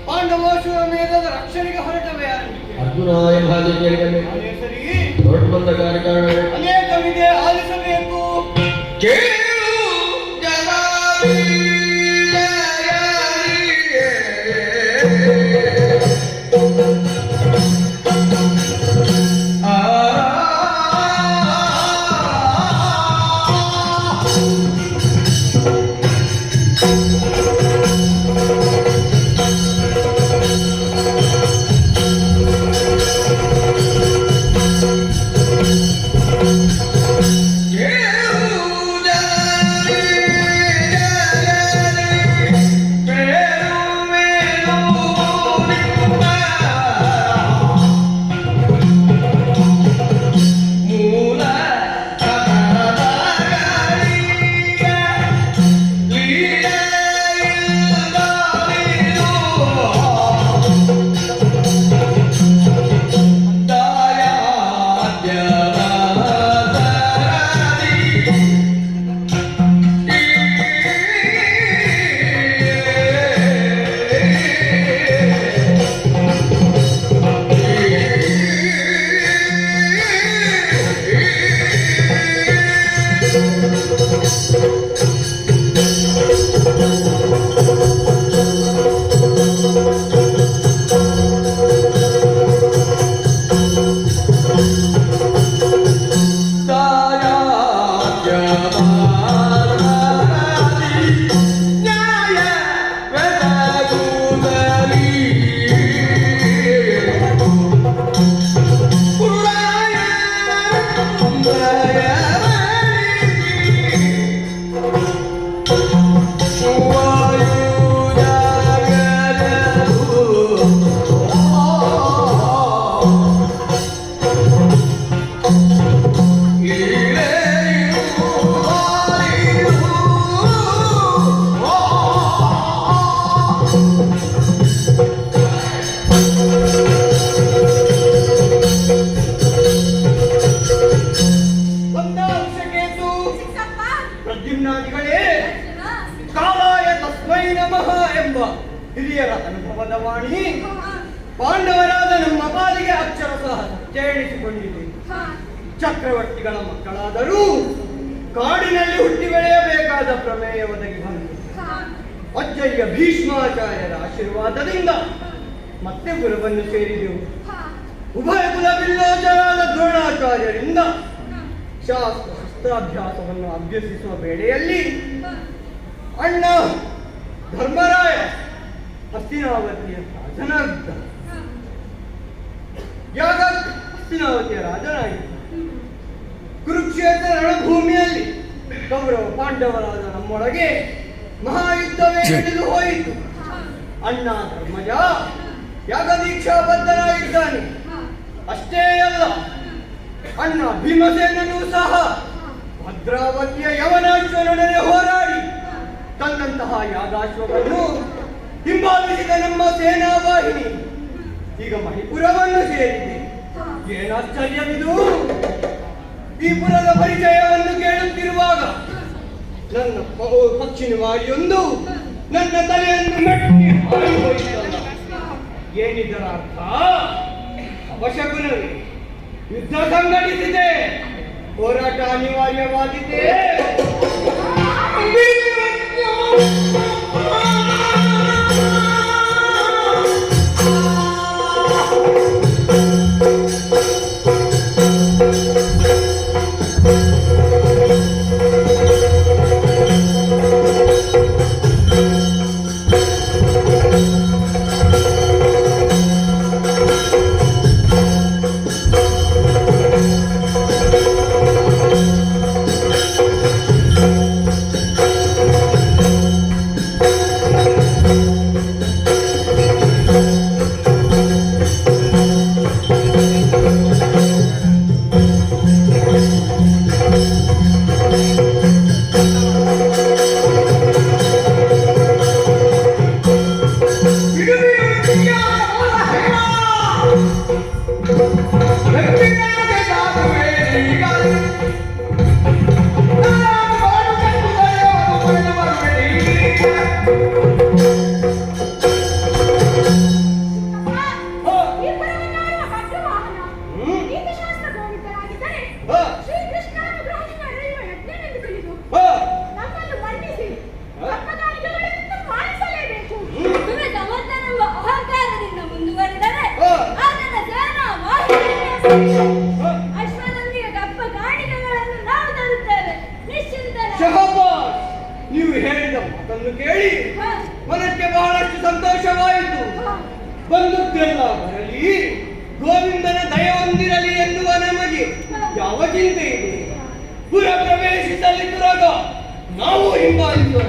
ಪಾಂಡವೋಶ್ವಮೇಧದ ರಕ್ಷಣೆಗೆ ಹೊರಟವೇ ಅರ್ಜುನ ಎಂಬ ಕೇಳಿದರೆ ಹೊರಟು ಬಂದ ಕಾರ್ಯಕಾರಣ ಅನೇಕ ವಿಧೆ ಆಲಿಸಬೇಕು. ಹಿರಿಯರ ಅನುಭವದ ವಾಣಿ ಪಾಂಡವರಾದ ನಮ್ಮ ಪಾಲಿಗೆ ಅಕ್ಷರ ಸಹ ಜಯಿಸಿಕೊಂಡಿದೆ. ಚಕ್ರವರ್ತಿಗಳ ಮಕ್ಕಳಾದರೂ ಕಾಡಿನಲ್ಲಿ ಹುಟ್ಟಿ ಬೆಳೆಯಬೇಕಾದ ಪ್ರಮೇಯ ಒದಗಿ ಬಂತು. ಅಜ್ಜಯ್ಯ ಭೀಷ್ಮಾಚಾರ್ಯರ ಆಶೀರ್ವಾದದಿಂದ ಮತ್ತೆ ಗುರುವನ್ನು ಸೇರಿದೆವು. ಉಭಯ ಕುಲವಿಲ್ಲೋಚರಾದ ದ್ರೋಣಾಚಾರ್ಯರಿಂದ ಶಾಸ್ತ್ರ ಶಸ್ತ್ರಾಭ್ಯಾಸವನ್ನು ಅಭ್ಯಸಿಸುವ ವೇಳೆಯಲ್ಲಿ ಅಣ್ಣ ಧರ್ಮರಾಯ ಹಸ್ತಿನಾವತಿಯ ರಾಜನಾಗಿದ್ದ. ಯಾಗ ಹಸ್ತಿನಾವತಿಯ ರಾಜನಾಗಿದ್ದ. ಕುರುಕ್ಷೇತ್ರ ರಣಭೂಮಿಯಲ್ಲಿ ಕೌರವ ಪಾಂಡವರಾದ ನಮ್ಮೊಳಗೆ ಮಹಾಯುದ್ಧವೇ ನಡೆದು ಹೋಯಿತು. ಅಣ್ಣ ಧರ್ಮಜ ಯಾಗದೀಕ್ಷಾಬದ್ಧನಾಗಿದ್ದಾನೆ. ಅಷ್ಟೇ ಅಲ್ಲ, ಅಣ್ಣ ಭೀಮಸೇನನೂ ಸಹ ಭದ್ರಾವತಿಯ ಯವನಾಶ್ವನೊಡನೆ ಹೋರಾಡಿ ತನ್ನಂತಹ ಯಾಗಾಶ್ವವನ್ನು ಹಿಂಬಾಲಿಸಿದ ನಮ್ಮ ಸೇನಾ ವಾಹಿನಿ ಈಗ ಮಣಿಪುರವನ್ನು ಸೇರಿದೆ. ಏನಾಶ್ಚರ್ಯವಿದು! ಈ ಪುರದ ಪರಿಚಯವನ್ನು ಕೇಳುತ್ತಿರುವಾಗ ನನ್ನ ಪಕ್ಷಿನಿವಾರಿಯೊಂದು ನನ್ನ ತಲೆಯನ್ನು ಮೆಟ್ಟಿ ಹಾರಿ ಹೋಯಿತಲ್ಲ. ಏನಿದರ ಅರ್ಥ? ಅವಶಕುನವೇ, ಯುದ್ಧ ಸಂಘಟಿಸಿದೆ, ಹೋರಾಟ ಅನಿವಾರ್ಯವಾಗಿದೆ. ಮಾತನ್ನು ಕೇಳಿ ಮನಕ್ಕೆ ಬಹಳಷ್ಟು ಸಂತೋಷವಾಯಿತು. ಬಂದದ್ದೆಲ್ಲ ಬರಲಿ, ಗೋವಿಂದನ ದಯ ಹೊಂದಿರಲಿ ಎನ್ನುವ ನಮಗೆ ಯಾವ ಚಿಂತೆ ಇದೆ? ಪುರ ಪ್ರವೇಶಿಸಲಿ ತುರಗ, ನಾವು ಹಿಂಬಾಲಿಸೋಣ.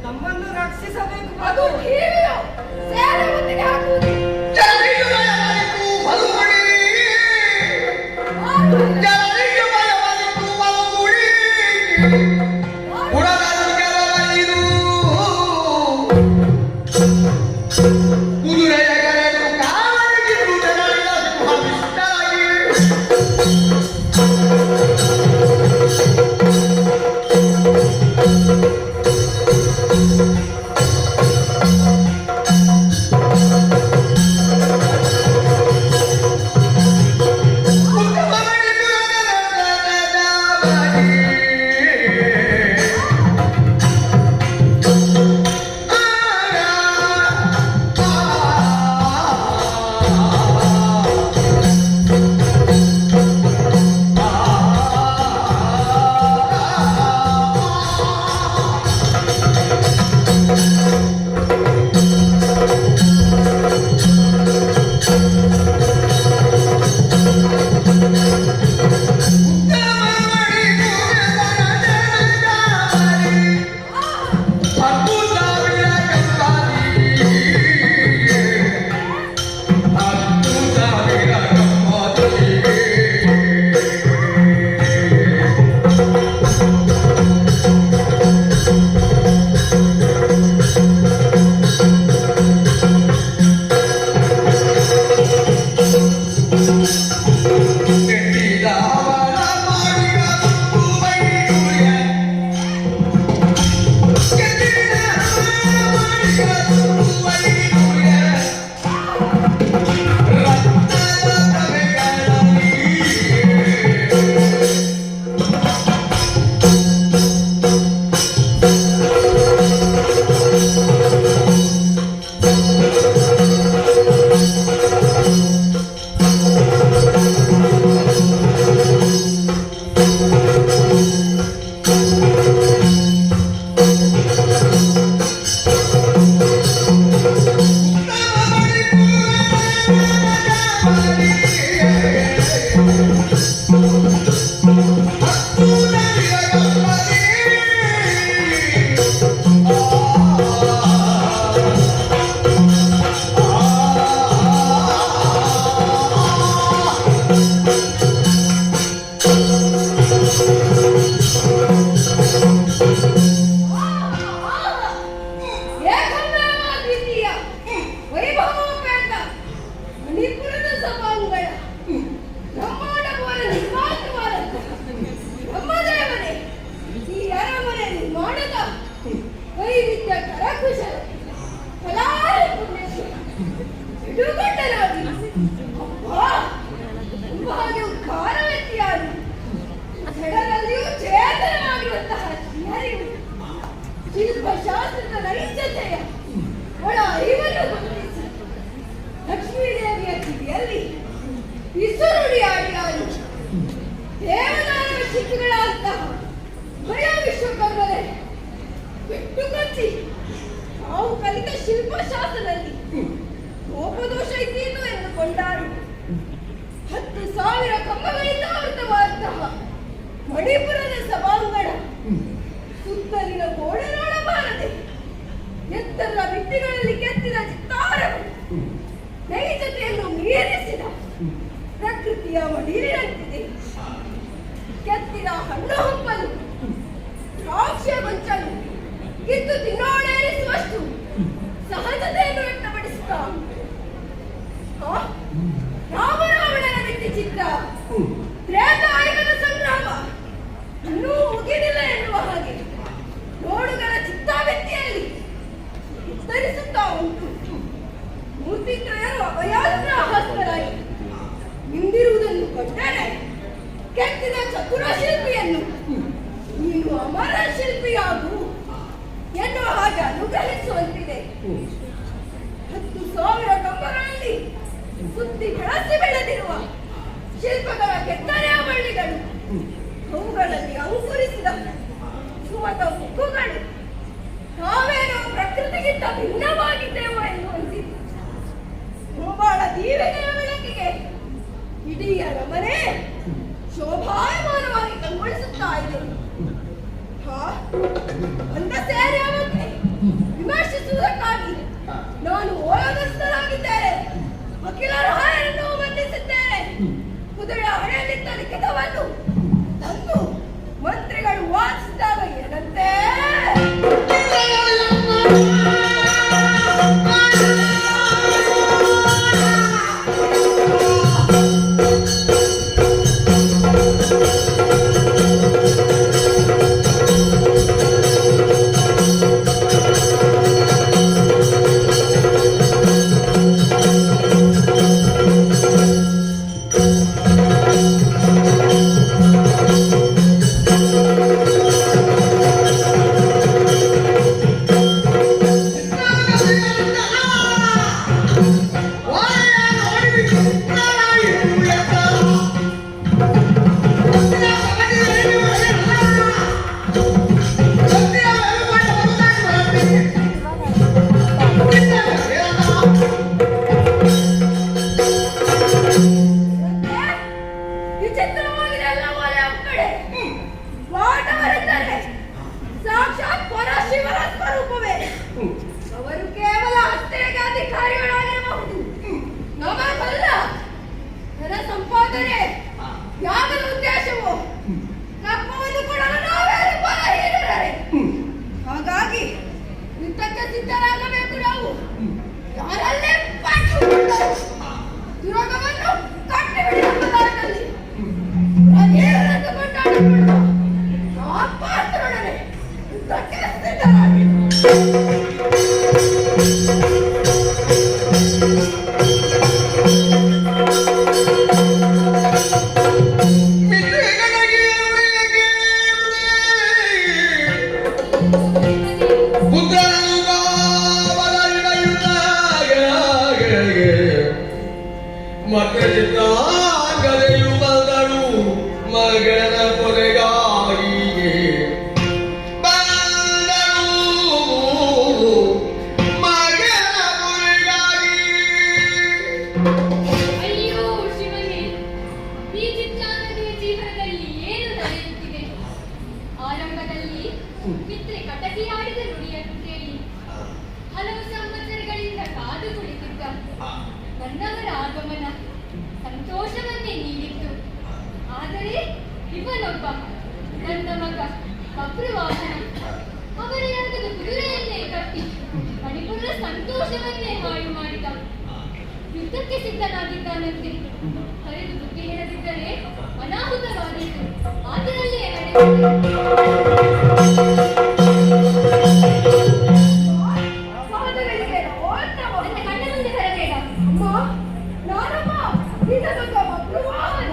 ನಮ್ಮನ್ನು ರಕ್ಷಿಸಬೇಕು. ಅದು ಟಿವಿಯು ಸೇನೆ ಮುತ್ತಿಗೆ ಹಾಕುವುದು. ಶಿಲ್ಪಶಾಸ್ತ್ರದ ನೈಜತೆಯ ಒಳ ಅರಿವನ್ನು ಗುರುತಿಸಿ ಲಕ್ಷ್ಮೀ ದೇವಿಯ ಕಿವಿಯಲ್ಲಿ ಇಸುರುಡಿಯಾಡಿಯಾರು ದೇವದಾನವ ಶಿಲ್ಪಿಗಳಂತಹ ಭಯ ವಿಶ್ವಕರ್ಮರೇ ಬಿಟ್ಟು ಕಚ್ಚಿ ತಾವು ಕಲಿತ ಶಿಲ್ಪಶಾಸ್ತ್ರದಲ್ಲಿ ಲೋಪದೋಷ ಇದ್ದೀತು ಎಂದುಕೊಂಡಾರು 10,000 ಕಂಬಗಳಿಂದ ಆವೃತವಾದಂತಹ ಮಣಿಪುರದ ಸಭಾಂಗಣ ಸುತ್ತಲಿನ ಗೋಡೆ ನೋಡಬಾರದೆ ಎತ್ತರದ ಭಿತ್ತಿಗಳಲ್ಲಿ ಕೆತ್ತಿದ ಚಿತ್ತಾರವು ನೈಜತೆಯನ್ನು ಮೀರಿಸಿದ ಪ್ರಕೃತಿಯ ಮಡಿಲಿನಂತಿದೆ. ಕೆತ್ತಿದ ಹಣ್ಣು ಹಂಪಲು ದ್ರಾಕ್ಷಿಯ ಗೊಂಚಲು ಕಿತ್ತು ತಿನ್ನೋಡೇರಿಸುವಷ್ಟು ಸಹಜತೆಯನ್ನು ವ್ಯಕ್ತಪಡಿಸುತ್ತಾ ರಾಮರಾವಣನ ವ್ಯಕ್ತಿ ಚಿತ್ರ ತ್ರೇತಾಯುಗದ ಸಂಗ್ರಾಮ ಇನ್ನೂ ಮುಗಿದಿಲ್ಲ ಎನ್ನುವ ಹಾಗೆ ನೋಡುಗರ ಚಿತ್ತಾವ್ಯಕ್ತಿಯಲ್ಲಿ ಉತ್ತರಿಸುತ್ತಾ ಉಂಟು. ಮೂರ್ತಿತ್ರಯರು ಅಭಯಾಸ್ತ್ರಹಸ್ತರಾಗಿ ನಿಂದಿರುವುದನ್ನು ಕಂಡರೆ ಕೆತ್ತಿದ ಚತುರ ಶಿಲ್ಪಿಯನ್ನು ನೀನು ಅಮರ ಶಿಲ್ಪಿಯಾಗು ಎನ್ನುವ ಹಾಗೆ ಅನುಗ್ರಹಿಸುವಂತಿದೆ. 10,000 ಕಂಬಗಳಲ್ಲಿ ಸುತ್ತಿ ಬೆಳೆಸಿ ಬೆಳೆದಿರುವ ಶಿಲ್ಪಗಳ ಕೆತ್ತನೆಯ ಬಳ್ಳಿಗಳು, ಅವುಗಳಲ್ಲಿ ಅಂಕುರಿಸಿದ ಸುಮತ ಮುಖಗಳು ನಾವೇನೋ ಪ್ರಕೃತಿಗಿಂತ ಭಿನ್ನವಾಗಿದ್ದೇವೋ ಎನ್ನುವಂತಿದೆ. ಮುಂಬಾಳ ದೀವಿಗೆಯ ಬೆಳಕಿಗೆ ಇಡೀ ಅರಮನೆ ಶೋಭಾಯಮಾನವಾಗಿ ಕಂಗೊಳಿಸುತ್ತಾ ಇದೆ. ಅಂದ ಸೇರಿ ಅವಕ್ಕೆ ಮಕ್ಕಳಿದ್ದಾಗಲೆಯೂ ಬಂದಳು ಮಗನ ಕೊನೆಗಾಗಿಯೇ ಅಯ್ಯೋ ಶಿವನೇ, ಈ ಚಿತ್ರಾಂಗದ ಜೀವನದಲ್ಲಿ ಏನು ನಡೆಯುತ್ತಿದೆ? ಆರಂಭದಲ್ಲಿ ಮಿತ್ರೆ ಕಟಕಿಯಾಡಿದ ನುಡಿಯನ್ನು ಕೇಳಿ ಹಲವು ಸಂವತ್ಸರಗಳಿಂದ ಕಾದು ಕುಳಿತಿದ್ದ ನನ್ನವರ ಆಗಮನ ಸಂತೋಷವನ್ನೇ ನೀಡಿತ್ತು. ಆದರೆ ಇವನೊಬ್ಬ ನನ್ನ ಮಗ ಬಬ್ರುವಾಹನ ಅವರ ಯಾಗದ ಕುದುರೆಯನ್ನೇ ಕಟ್ಟಿ ಮಣಿಪುರದ ಸಂತೋಷವನ್ನೇ ಹಾಳು ಮಾಡಿದ. ಯುದ್ಧಕ್ಕೆ ಸಿದ್ಧನಾಗಿದ್ದಾನಂತೆ. ಹರಿದು ಬುದ್ಧಿ ಹೇಳದಿದ್ದರೆ ಅನಾಹುತವಾದೀತು. ಅದರಲ್ಲಿಯೇ ಸಹೋದರರಿಗೆ ಓದ್ತವ. ನನ್ನ ಕಣ್ಣ ಮುಂದೆ ಬರಬೇಡ. ಅಮ್ಮ, ನಾನಮ್ಮ ಇದೊಂದು ಬಬ್ರುವಾಹನ.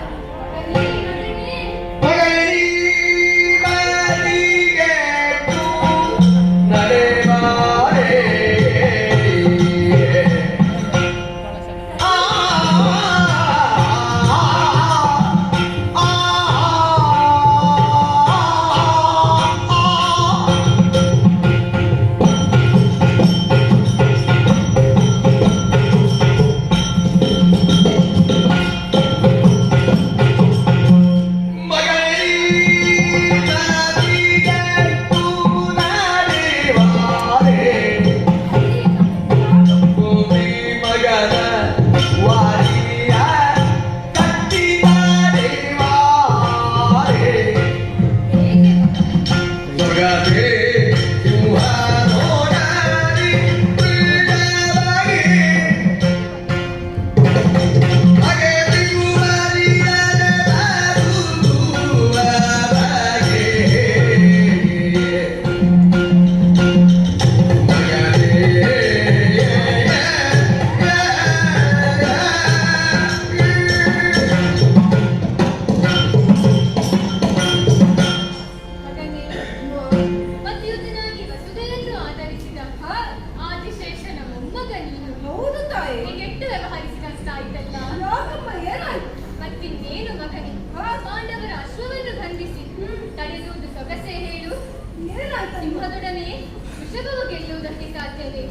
ಸಿಂಹದೊಡನೆ ವೃಷಭವು ಗೆಲ್ಲುವುದಕ್ಕೆ ಸಾಧ್ಯವೇ?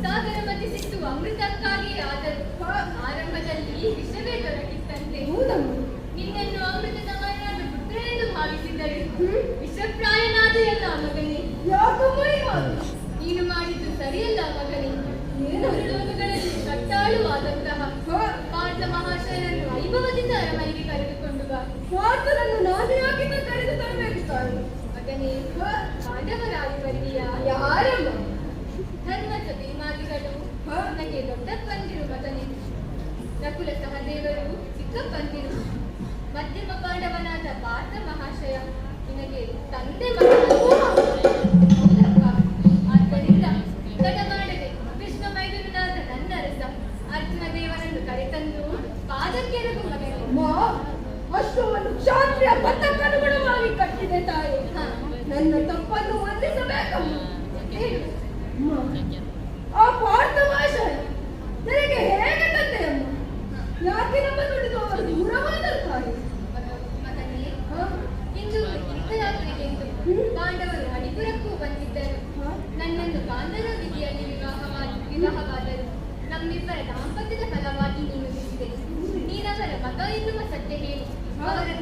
ಸಾಗರಮತಿ ಸಿಟ್ಟು ಅಮೃತಕ್ಕಾಗಿ ಆದರೂ ಆರಂಭದಲ್ಲಿ ವಿಷವೇ ದೊರಕಿತ್ತಂತೆ. ನಿನ್ನನ್ನು ಅಮೃತ ಸಮಾನಾದ ಪುತ್ರನೆಂದು ಭಾವಿಸಿದ್ದರು. ವಿಷಪ್ರಾಯನಾದ ಎಲ್ಲ ಮಗನೇ. ನೀನು ಮಾಡಿದ್ದು ಸರಿಯಲ್ಲ ಮಗನೇ. ಲೋಕಗಳಲ್ಲಿ ಕಟ್ಟಾಳುವಾದಂತಹ ಪಾರ್ಥ ಮಹಾಶಯನನ್ನು ವೈಭವದಿಂದ ಅರಮನೆಗೆ ಕರೆದುಕೊಂಡು ಬಾ. ಪಾರ್ಥನನ್ನು ನಾನು ಯಾಕಿಂದ ಕರೆದು ತರಬೇಕು ತಾಯಿ? ಮಗನೇ, ಪಾಂಡವರಾಗಿವರಿಯ ಯಾರಮ್ಮ? ಧರ್ಮದ ಭೀಮಾದಿಗಳು ನನಗೆ ದೊಡ್ಡಪ್ಪಂದಿರು ಮಗನೇ. ನಕುಲ ಸಹದೇವರು ಚಿಕ್ಕಪ್ಪಂದಿರು. ಮಧ್ಯಮ ಪಾಂಡವನಾದ ಪಾರ್ಥ ಮಹಾಶಯ ನಿನಗೆ ತಂದೆ ಮಗನಪ್ಪ. ಆದ್ದರಿಂದ ತಡ ಮಾಡದೆ ಕೃಷ್ಣ ಮೈದುನಾದ ನನ್ನ ರಸ ಅರ್ಜುನ ದೇವರನ್ನು ಕರೆತಂದು ಪಾದಕ್ಕೆರಗು ಮಗನೇ. ಅಶ್ವವನ್ನು ಕ್ಷಾತ್ರಿಯ ಬದ್ಧಕ್ಕನುಗುಣವಾಗಿ ಕಟ್ಟಿದೆ ತಾಯಿ. ನನ್ನ ತಪ್ಪನ್ನು ಮನ್ನಿಸಬೇಕಮ್ಮ. ಹೇಳು. ಆ ಪಾರ್ಥ ಮಹಾಶಯ ನನಗೆ ಹೇಗೆ ತಂದೆಯಮ್ಮ? ಯಾಕೆ ನಮ್ಮ ನುಡಿದು ಅವರು ದೂರವಾದರು ತಾಯಿ? ಮಗನೇ, ಇಂದು ತೀರ್ಥಯಾತ್ರೆಗೆಂದು ಪಾಂಡವರು ಹರಿಪುರಕ್ಕೂ ಬಂದಿದ್ದರು. ನನ್ನನ್ನು ಗಾಂಧರ್ವ ವಿಧಿಯಲ್ಲಿ ವಿವಾಹವಾದರು. ನಮ್ಮಿಬ್ಬರ ದಾಂಪತ್ಯದ ಫಲವಾಗಿ ನೀನು ನಿಂತಿದೆ. ನೀನವರ ಮಗ ಎನ್ನುವ ಸತ್ಯ ಹೇಳಿ ಅವರನ್ನು